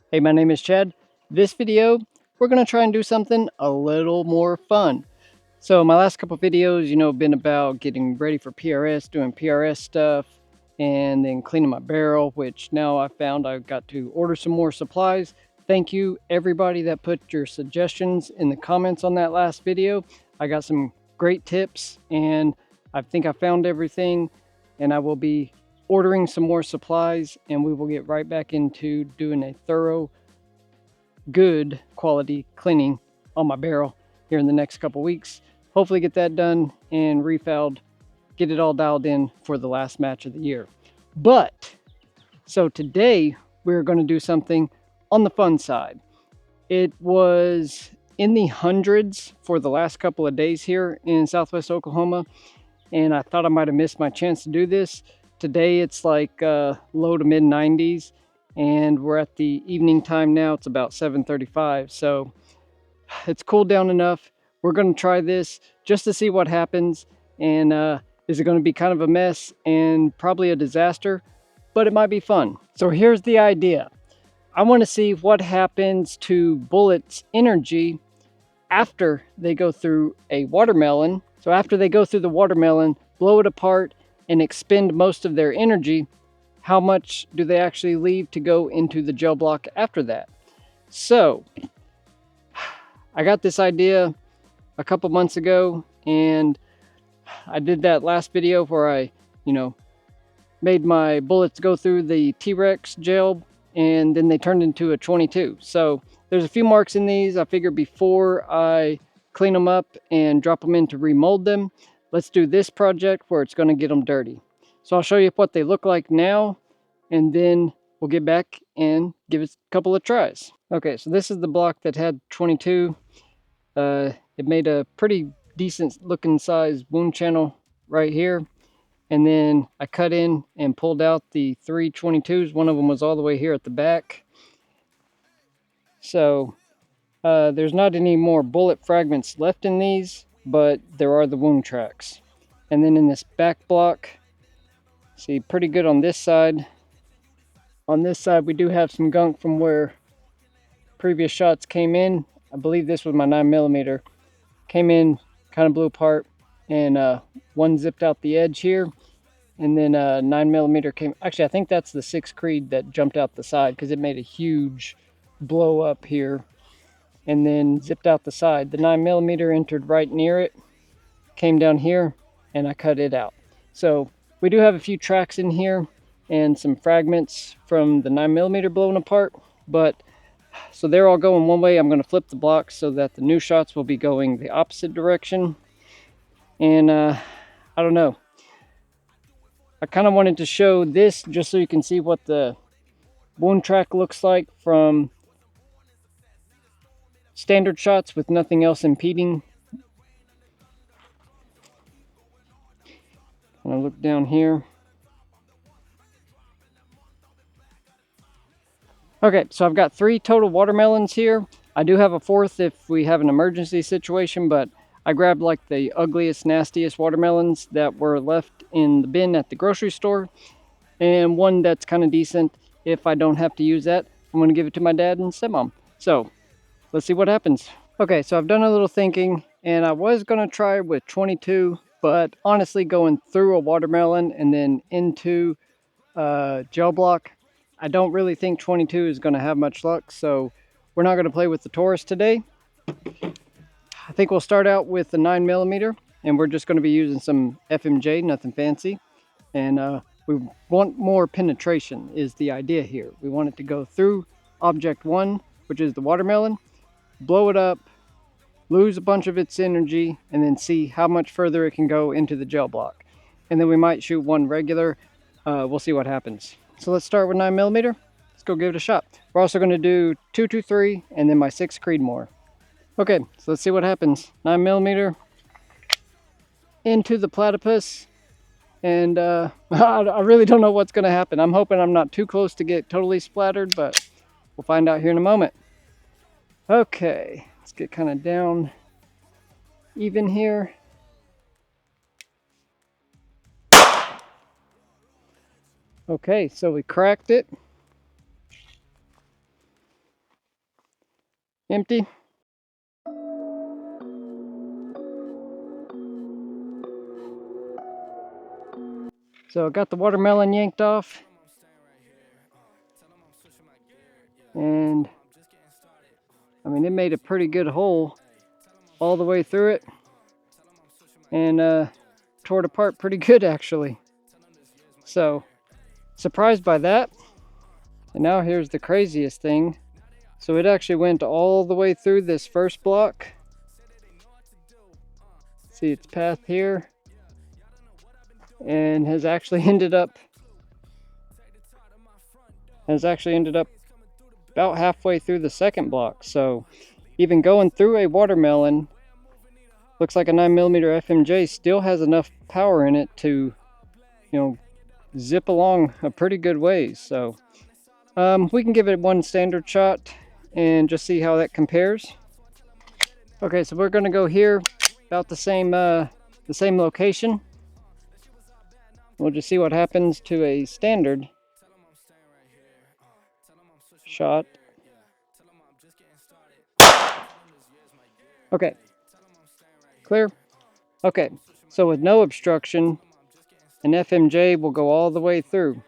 Hey, my name is Chad. This video, we're going to try and do something a little more fun. So my last couple videos, been about getting ready for PRS, doing PRS stuff, and then cleaning my barrel, which now I found I've got to order some more supplies. Thank you everybody that put your suggestions in the comments on that last video. I got some great tips and I think I found everything, and I will be ordering some more supplies and we will get right back into doing a thorough, good quality cleaning on my barrel here in the next couple weeks. Hopefully get that done and refilled, get it all dialed in for the last match of the year. So today we're going to do something on the fun side. It was in the hundreds for the last couple of days here in Southwest Oklahoma, and I thought I might have missed my chance to do this. Today it's like low to mid 90s, and we're at the evening time now. It's about 7:35, so it's cooled down enough. We're going to try this just to see what happens, and is it going to be kind of a mess and probably a disaster, but it might be fun. So here's the idea. I want to see what happens to bullets' energy after they go through a watermelon. So after they go through the watermelon, blow it apart and expend most of their energy, how much do they actually leave to go into the gel block after that? So I got this idea a couple months ago, and I did that last video where I, made my bullets go through the T-Rex gel, and then they turned into a 22. So there's a few marks in these. I figured before I clean them up and drop them in to remold them, let's do this project where it's going to get them dirty. So I'll show you what they look like now, and then we'll get back and give it a couple of tries. Okay, so this is the block that had 22. It made a pretty decent looking size wound channel right here. And then I cut in and pulled out the 322s. One of them was all the way here at the back. So there's not any more bullet fragments left in these, but there are the wound tracks. And then in this back block, see, pretty good on this side. On this side, we do have some gunk from where previous shots came in. I believe this was my 9mm. Came in, kind of blew apart, and one zipped out the edge here. And then 9mm came, actually I think that's the 6 Creed that jumped out the side because it made a huge blow up here and then zipped out the side. The 9mm entered right near it, came down here, and I cut it out. So we do have a few tracks in here and some fragments from the 9mm blown apart, but so they're all going one way. I'm going to flip the blocks so that the new shots will be going the opposite direction. And I don't know. I kind of wanted to show this just so you can see what the wound track looks like from standard shots with nothing else impeding. And I look down here. Okay, so I've got 3 total watermelons here. I do have a 4th if we have an emergency situation, but I grabbed like the ugliest, nastiest watermelons that were left in the bin at the grocery store, and one that's kind of decent. If I don't have to use that, I'm going to give it to my dad and stepmom. So let's see what happens. Okay, so I've done a little thinking, and I was going to try with 22, but honestly going through a watermelon and then into gel block, I don't really think 22 is going to have much luck, so we're not going to play with the Taurus today. I think we'll start out with the 9mm, and we're just going to be using some FMJ, nothing fancy. And we want more penetration is the idea here. We want it to go through object 1, which is the watermelon, blow it up, lose a bunch of its energy, and then see how much further it can go into the gel block. And then we might shoot one regular. We'll see what happens. So let's start with 9mm. Let's go give it a shot. We're also going to do 223 and then my 6 Creedmoor. Okay, so let's see what happens. 9mm into the platypus, and I really don't know what's going to happen. I'm hoping I'm not too close to get totally splattered, but we'll find out here in a moment. Okay, let's get kind of down even here. Okay, so we cracked it. Empty. So I got the watermelon yanked off. And I mean, it made a pretty good hole all the way through it. And tore it apart pretty good, actually. So, surprised by that. And now here's the craziest thing. So it actually went all the way through this first block. See its path here. And has actually ended up about halfway through the second block. So even going through a watermelon, looks like a 9mm FMJ still has enough power in it to, zip along a pretty good ways. So we can give it one standard shot and just see how that compares. Okay, so we're going to go here, about the same location. We'll just see what happens to a standard shot. Okay, clear. Okay, so with no obstruction, an FMJ will go all the way through.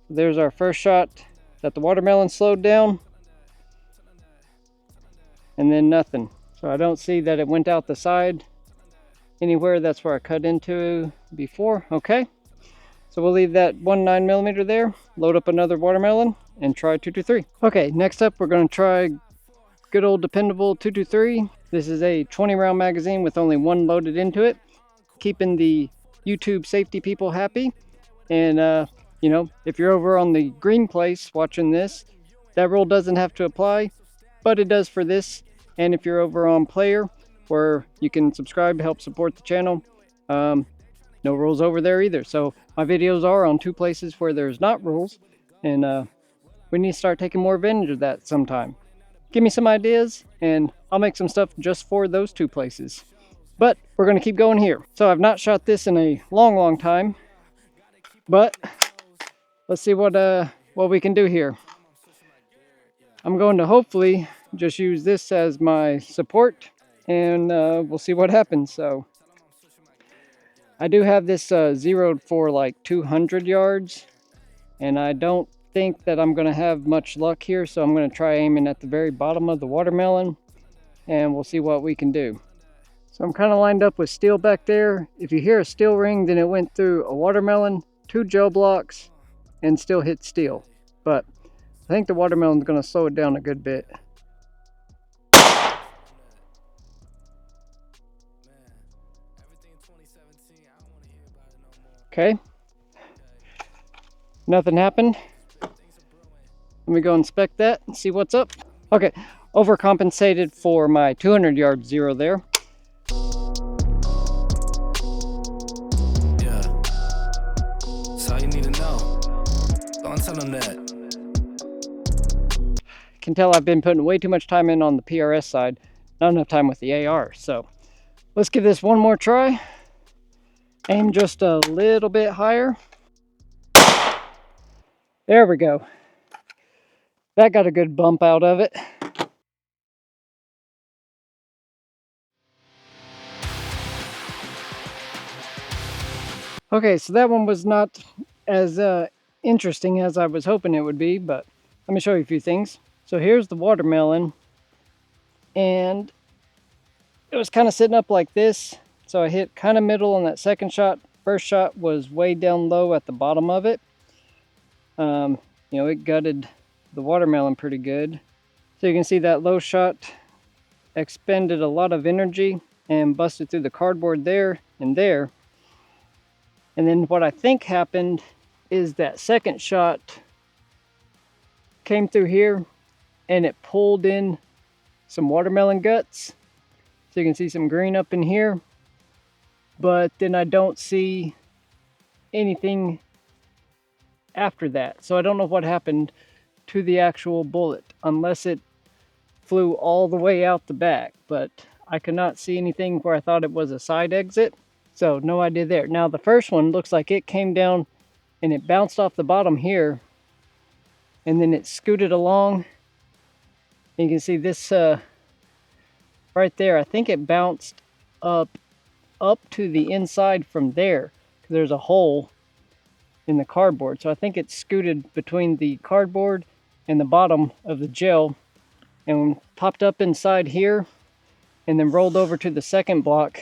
There's our first shot that the watermelon slowed down, and then nothing. So I don't see that it went out the side anywhere. That's where I cut into before. Okay, so we'll leave that 9mm there, load up another watermelon, and try 223. Okay, next up we're going to try good old dependable 223. This is a 20-round magazine with only one loaded into it, keeping the YouTube safety people happy. And if you're over on the green place watching this, that rule doesn't have to apply, but it does for this. And if you're over on player, where you can subscribe to help support the channel, no rules over there either. So my videos are on two places where there's not rules, and we need to start taking more advantage of that sometime. Give me some ideas and I'll make some stuff just for those two places. But we're going to keep going here. So I've not shot this in a long time, but let's see what we can do here. I'm going to hopefully just use this as my support, and we'll see what happens. So I do have this zeroed for like 200 yards, and I don't think that I'm going to have much luck here, so I'm going to try aiming at the very bottom of the watermelon, and we'll see what we can do. So I'm kind of lined up with steel back there. If you hear a steel ring, then it went through a watermelon, 2 gel blocks, and still hit steel. But I think the watermelon's going to slow it down a good bit. Okay. Nothing happened. Let me go inspect that and see what's up. Okay, overcompensated for my 200 yard zero there. Yeah, that's all you need to know. Don't tell them that. Can tell I've been putting way too much time in on the PRS side, not enough time with the AR. So let's give this one more try. Aim just a little bit higher. There we go. That got a good bump out of it. Okay, so that one was not as interesting as I was hoping it would be, but let me show you a few things. So here's the watermelon, and it was kind of sitting up like this. So I hit kind of middle on that second shot. First shot was way down low at the bottom of it. It gutted the watermelon pretty good. So you can see that low shot expended a lot of energy and busted through the cardboard there and there. And then what I think happened is that second shot came through here and it pulled in some watermelon guts. So you can see some green up in here. But then I don't see anything after that. So I don't know what happened to the actual bullet, unless it flew all the way out the back. But I could not see anything where I thought it was a side exit. So no idea there. Now the first one looks like it came down and it bounced off the bottom here. And then it scooted along You can see this right there. I think it bounced up to the inside from there. There's a hole in the cardboard. So I think it scooted between the cardboard and the bottom of the gel and popped up inside here and then rolled over to the second block.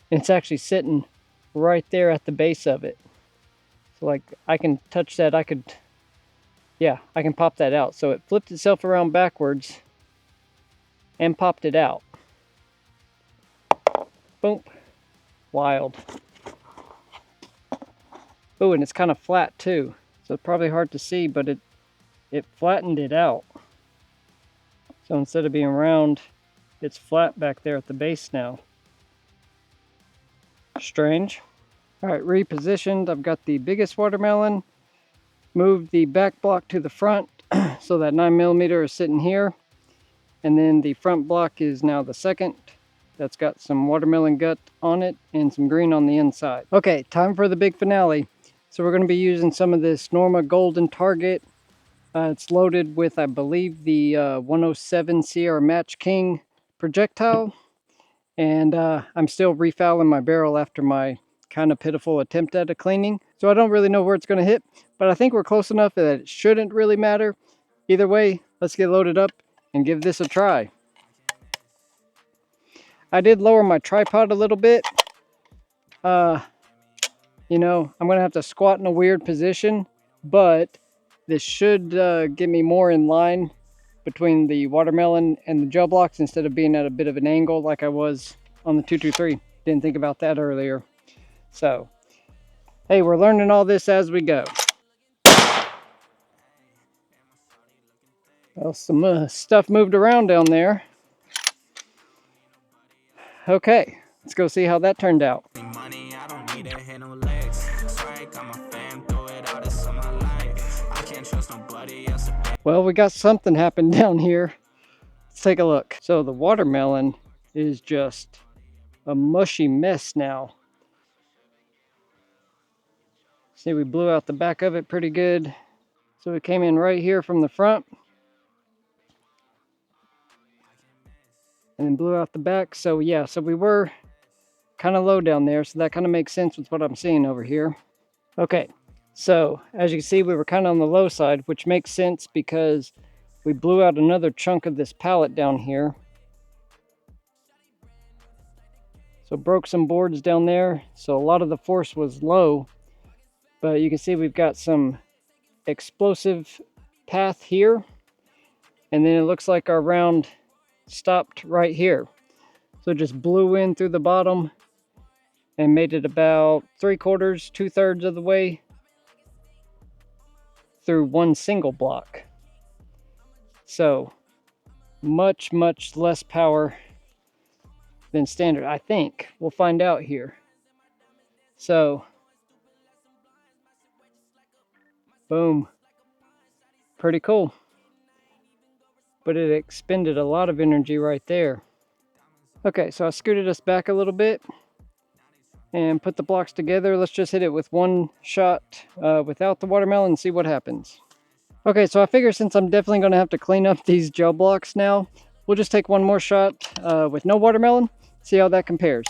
And it's actually sitting right there at the base of it. So like I can touch that, I can pop that out. So it flipped itself around backwards and popped it out. Boom. Wild. Oh, and it's kind of flat too. So it's probably hard to see, but it flattened it out. So instead of being round, it's flat back there at the base now. Strange. All right, repositioned. I've got the biggest watermelon. Moved the back block to the front so that 9mm is sitting here. And then the front block is now the second. That's got some watermelon gut on it and some green on the inside. Okay, time for the big finale. So we're going to be using some of this Norma Golden Target. It's loaded with, I believe, the 107 Sierra Match King projectile. And I'm still refouling my barrel after my kind of pitiful attempt at a cleaning. So I don't really know where it's going to hit, but I think we're close enough that it shouldn't really matter. Either way, let's get loaded up and give this a try. I did lower my tripod a little bit. You know, I'm going to have to squat in a weird position, but this should get me more in line between the watermelon and the gel blocks instead of being at a bit of an angle like I was on the 223. Didn't think about that earlier. So, hey, we're learning all this as we go. Well, some stuff moved around down there. Okay, let's go see how that turned out. Well, we got something happened down here. Let's take a look. So the watermelon is just a mushy mess now. See, we blew out the back of it pretty good. So it came in right here from the front. And then blew out the back. So yeah, so we were kind of low down there. So that kind of makes sense with what I'm seeing over here. Okay, so as you can see, we were kind of on the low side, which makes sense because we blew out another chunk of this pallet down here. So broke some boards down there. So a lot of the force was low, but you can see we've got some explosive path here. And then it looks like our round stopped right here. So it just blew in through the bottom and made it about 3/4, 2/3 of the way through one single block. So much less power than standard, I think. We'll find out here. So boom, pretty cool, but it expended a lot of energy right there. Okay, so I scooted us back a little bit and put the blocks together. Let's just hit it with one shot without the watermelon and see what happens. Okay, so I figure since I'm definitely going to have to clean up these gel blocks now, we'll just take one more shot with no watermelon, see how that compares.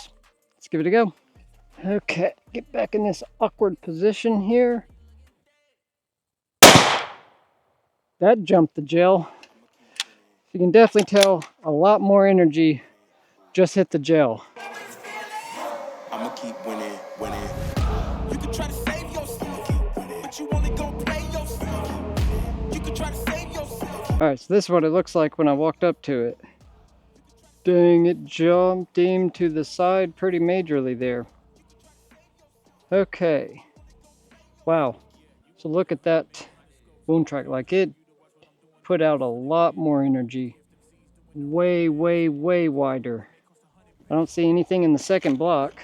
Let's give it a go. Okay, get back in this awkward position here. That jumped the gel. You can definitely tell a lot more energy just hit the gel. I'ma keep winning. You can try to save yourself, but you only gonna play yourself. You can try to save yourself. Alright, so this is what it looks like when I walked up to it. Dang, it jumped him to the side pretty majorly there. Okay. Wow. So look at that wound track. Like, it put out a lot more energy. Way wider. I don't see anything in the second block.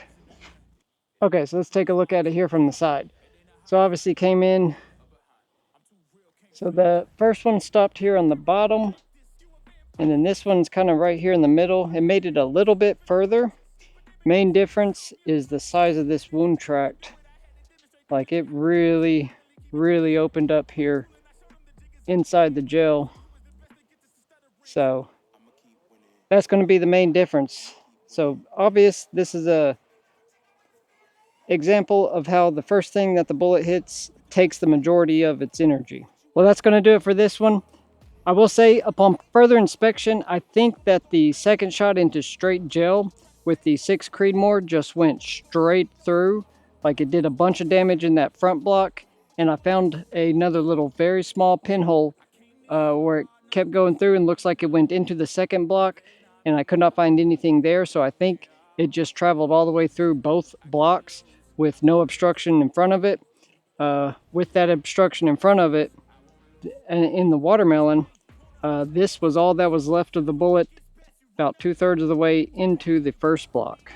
Okay, so let's take a look at it here from the side. So obviously came in. So the first one stopped here on the bottom. And then this one's kind of right here in the middle. It made it a little bit further. Main difference is the size of this wound tract. Like, it really opened up here inside the gel. So that's going to be the main difference. So obvious, this is a example of how the first thing that the bullet hits takes the majority of its energy. Well, that's going to do it for this one. I will say, upon further inspection, I think that the second shot into straight gel with the 6 Creedmoor just went straight through. Like, it did a bunch of damage in that front block, and I found another little very small pinhole where it kept going through and looks like it went into the second block, and I could not find anything there. So I think it just traveled all the way through both blocks with no obstruction in front of it. With that obstruction in front of it, and in the watermelon, this was all that was left of the bullet, about 2/3 of the way into the first block.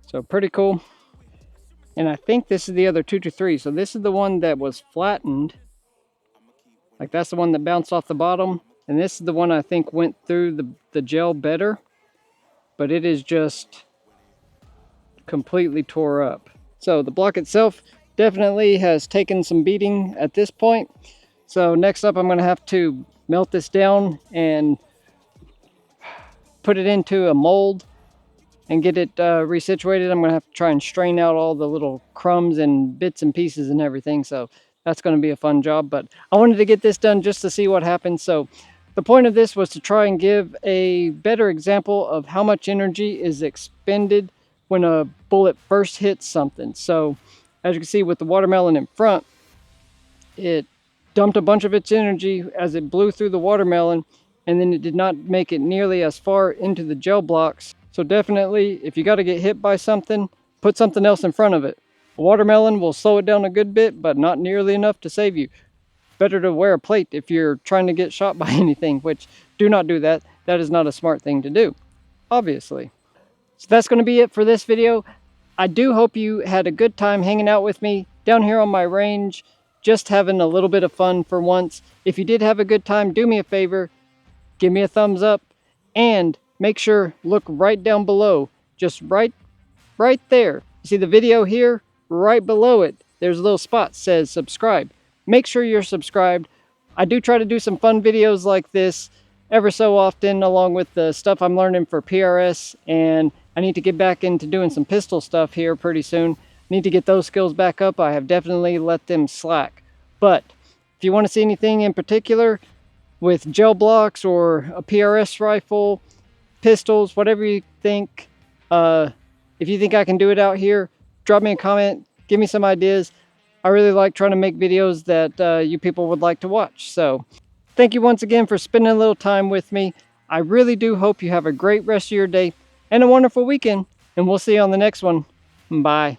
So pretty cool. And I think this is the other 2-3. So this is the one that was flattened. Like, that's the one that bounced off the bottom. And this is the one I think went through the gel better. But it is just completely tore up. So the block itself definitely has taken some beating at this point. So next up, I'm going to have to melt this down and put it into a mold and get it resituated. I'm going to have to try and strain out all the little crumbs and bits and pieces and everything. So that's going to be a fun job. But I wanted to get this done just to see what happens. So the point of this was to try and give a better example of how much energy is expended when a bullet first hits something. So as you can see with the watermelon in front, it dumped a bunch of its energy as it blew through the watermelon, and then it did not make it nearly as far into the gel blocks. So definitely, if you got to get hit by something, put something else in front of it. A watermelon will slow it down a good bit, but not nearly enough to save you. Better to wear a plate if you're trying to get shot by anything, which do not do that. That is not a smart thing to do, obviously. So that's going to be it for this video. I do hope you had a good time hanging out with me down here on my range, just having a little bit of fun for once. If you did have a good time, do me a favor, give me a thumbs up, and make sure, look right down below, just right there. You see the video here? Right below it, there's a little spot that says subscribe. Make sure you're subscribed. I do try to do some fun videos like this ever so often, along with the stuff I'm learning for PRS, and I need to get back into doing some pistol stuff here pretty soon. Need to get those skills back up. I have definitely let them slack. But if you want to see anything in particular with gel blocks or a PRS rifle, pistols, whatever you think, if you think I can do it out here, drop me a comment, give me some ideas. I really like trying to make videos that you people would like to watch. So thank you once again for spending a little time with me. I really do hope you have a great rest of your day and a wonderful weekend, and we'll see you on the next one. Bye.